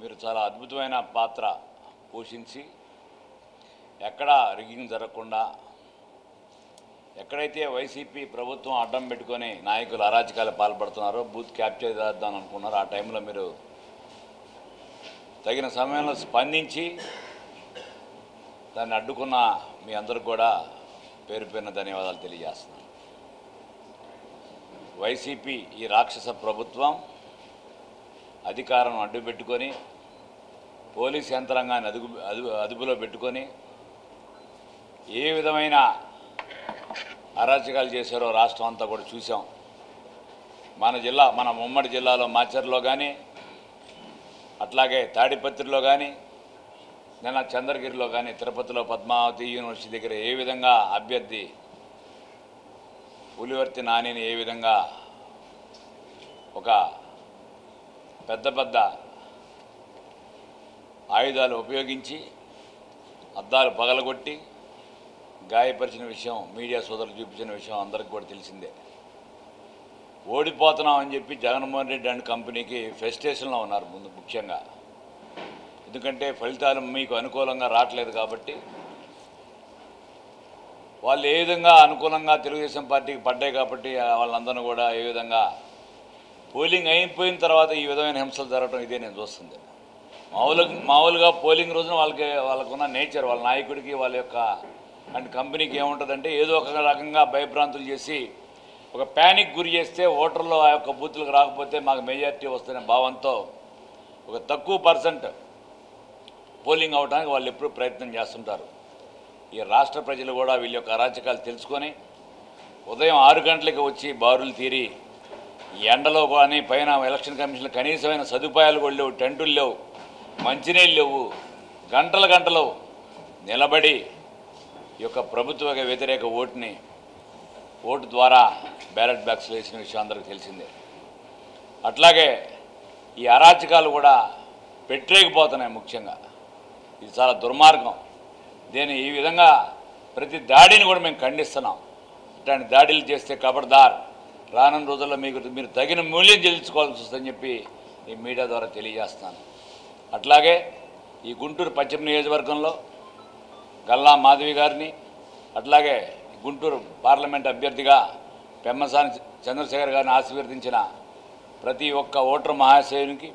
మీరు చాలా అద్భుతమైన పాత్ర పోషించి ఎక్కడ రిగ్గింగ్ జరగకుండా ఎక్కడైతే వైసీపీ ప్రభుత్వం అడ్డం పెట్టుకొని నాయకులు అరాచకాలు పాల్పడుతున్నారో బూత్ క్యాప్చర్ చేద్దాం అనుకున్నారో ఆ టైంలో మీరు తగిన సమయంలో స్పందించి దాన్ని అడ్డుకున్న మీ అందరికి కూడా పేరు పేరున ధన్యవాదాలు తెలియజేస్తున్నాను. వైసీపీ ఈ రాక్షస ప్రభుత్వం అధికారం అడ్డుపెట్టుకొని పోలీస్ యంత్రాంగాన్ని అదుపులో పెట్టుకొని ఏ విధమైన అరాచకాలు చేశారో రాష్ట్రం అంతా కూడా చూసాం. మన ఉమ్మడి జిల్లాలో మాచర్లో కానీ, అట్లాగే తాడిపత్రిలో కానీ, నిన్న చంద్రగిరిలో కానీ, తిరుపతిలో పద్మావతి యూనివర్సిటీ దగ్గర ఏ విధంగా అభ్యర్థి పులివర్తి నానిని ఏ విధంగా ఒక పెద్ద ఆయుధాలు ఉపయోగించి అద్దాలు పగలగొట్టి గాయపరిచిన విషయం మీడియా సోదరులు చూపించిన విషయం అందరికీ కూడా తెలిసిందే. ఓడిపోతున్నామని చెప్పి జగన్మోహన్ రెడ్డి అండ్ కంపెనీకి ఫ్రస్ట్రేషన్లో ఉన్నారు ముందు ముఖ్యంగా. ఎందుకంటే ఫలితాలు మీకు అనుకూలంగా రావట్లేదు కాబట్టి వాళ్ళు ఏ విధంగా అనుకూలంగా తెలుగుదేశం పార్టీకి పడ్డాయి కాబట్టి వాళ్ళందరూ కూడా ఏ విధంగా పోలింగ్ అయిపోయిన తర్వాత ఈ విధమైన హింసలు జరగడం ఇదే నేను చూస్తుంది. మామూలుగా పోలింగ్ రోజున వాళ్ళకున్న నేచర్, వాళ్ళ నాయకుడికి వాళ్ళ యొక్క అండ్ కంపెనీకి ఏముంటుందంటే ఏదో ఒక రకంగా భయభ్రాంతులు చేసి ఒక ప్యానిక్ గురి చేస్తే ఓటర్లు ఆ యొక్క బూతులకు రాకపోతే మాకు మెజారిటీ వస్తున్న భావంతో ఒక తక్కువ పర్సెంట్ పోలింగ్ అవడానికి వాళ్ళు ఎప్పుడూ ప్రయత్నం చేస్తుంటారు. ఈ రాష్ట్ర ప్రజలు కూడా వీళ్ళ యొక్క అరాచకాలు తెలుసుకొని ఉదయం 6 గంటలకు వచ్చి బారులు తీరి ఈ ఎండలో కానీ పైన ఎలక్షన్ కమిషన్ కనీసమైన సదుపాయాలు కూడా లేవు, టెంటులు లేవు, మంచినీళ్ళు లేవు, గంటలు నిలబడి ఈ యొక్క ప్రభుత్వ వ్యతిరేక ఓటు ద్వారా బ్యాలెట్ బాక్స్లో వేసిన విషయం అందరికీ తెలిసిందే. అట్లాగే ఈ అరాచకాలు కూడా పెట్టలేకపోతున్నాయి. ముఖ్యంగా ఇది చాలా దుర్మార్గం. దీన్ని ఈ విధంగా ప్రతి దాడిని కూడా మేము ఖండిస్తున్నాం. ఇట్లాంటి దాడులు చేస్తే ఖబర్దార్, రానున్న రోజుల్లో మీరు తగిన మూల్యం చెల్లించుకోవాల్సి వస్తుందని చెప్పి ఈ మీడియా ద్వారా తెలియజేస్తున్నాను. అట్లాగే ఈ గుంటూరు పశ్చిమ నియోజకవర్గంలో గల్లా మాధవి గారిని, అట్లాగే గుంటూరు పార్లమెంట్ అభ్యర్థిగా పెమ్మసాని చంద్రశేఖర్ గారిని ఆశీర్వదించిన ప్రతి ఒక్క ఓటరు మహాశయునికి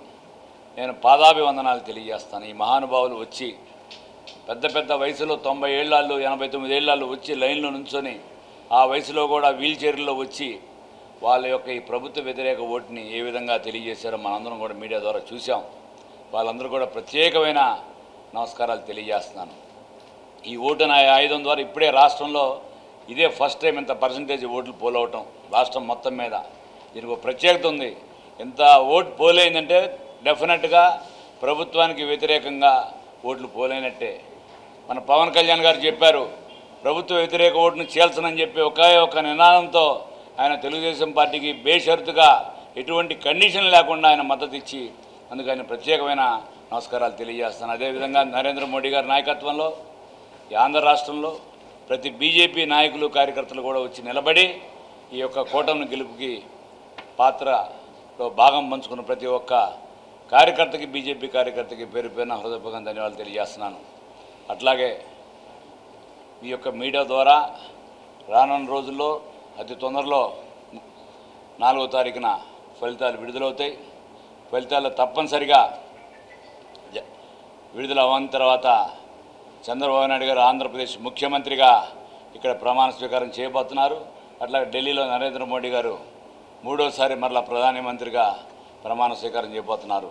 నేను పాదాభివందనాలు తెలియజేస్తాను. ఈ మహానుభావులు వచ్చి పెద్ద వయసులో 90 ఏళ్ళు 89 ఏళ్ళు వచ్చి లైన్లో నుంచొని ఆ వయసులో కూడా వీల్ చైర్లో వచ్చి వాళ్ళ యొక్క ఈ ప్రభుత్వ వ్యతిరేక ఓటుని ఏ విధంగా తెలియజేశారో మనందరం కూడా మీడియా ద్వారా చూసాం. వాళ్ళందరూ కూడా ప్రత్యేకమైన నమస్కారాలు తెలియజేస్తున్నాను. ఈ ఓటు ఆయుధం ద్వారా ఇప్పుడే రాష్ట్రంలో ఇదే ఫస్ట్ టైం ఇంత పర్సంటేజ్ ఓట్లు పోలవటం రాష్ట్రం మొత్తం మీద. దీనికి ఒక ప్రత్యేకత ఉంది. ఎంత ఓటు పోలైందంటే డెఫినెట్గా ప్రభుత్వానికి వ్యతిరేకంగా ఓట్లు పోలైనట్టే. మన పవన్ కళ్యాణ్ గారు చెప్పారు, ప్రభుత్వ వ్యతిరేక ఓటును చీల్చనని చెప్పి ఒకే ఒక నినాదంతో ఆయన తెలుగుదేశం పార్టీకి బేషరతుగా ఎటువంటి కండిషన్ లేకుండా ఆయన మద్దతు ఇచ్చి అందుకు ఆయన ప్రత్యేకమైన నమస్కారాలు తెలియజేస్తాను. అదేవిధంగా నరేంద్ర మోడీ గారి నాయకత్వంలో ఈ ఆంధ్ర రాష్ట్రంలో ప్రతి బీజేపీ నాయకులు కార్యకర్తలు కూడా వచ్చి నిలబడి ఈ యొక్క కూటమి గెలుపుకి పాత్రలో భాగం పంచుకున్న ప్రతి ఒక్క కార్యకర్తకి, బీజేపీ కార్యకర్తకి పేరు పేరున హృదయపూర్వకంగా ధన్యవాదాలు తెలియజేస్తున్నాను. అట్లాగే ఈ యొక్క మీడియా ద్వారా రానున్న రోజుల్లో అతి తొందరలో 4వ తారీఖున ఫలితాలు విడుదలవుతాయి. ఫలితాలు తప్పనిసరిగా విడుదల అవ్వని తర్వాత చంద్రబాబు నాయుడు గారు ఆంధ్రప్రదేశ్ ముఖ్యమంత్రిగా ఇక్కడ ప్రమాణ స్వీకారం చేయబోతున్నారు. అట్లాగే ఢిల్లీలో నరేంద్ర మోడీ గారు 3వసారి మరలా ప్రధానమంత్రిగా ప్రమాణ స్వీకారం చేయబోతున్నారు.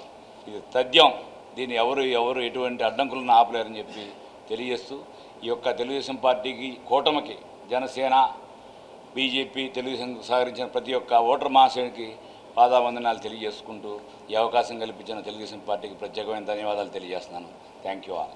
ఇది తథ్యం. దీన్ని ఎవరు ఎటువంటి అడ్డంకులను ఆపలేరని చెప్పి తెలియజేస్తూ ఈ యొక్క తెలుగుదేశం పార్టీకి, కూటమికి, జనసేన, బీజేపీ, తెలుగుదేశం సహకరించిన ప్రతి ఒక్క ఓటర్ మహాశయునికి పాదావందనాలు తెలియజేసుకుంటూ ఈ అవకాశం కల్పించిన తెలుగుదేశం పార్టీకి ప్రత్యేకమైన ధన్యవాదాలు తెలియజేస్తున్నాను. Thank you all.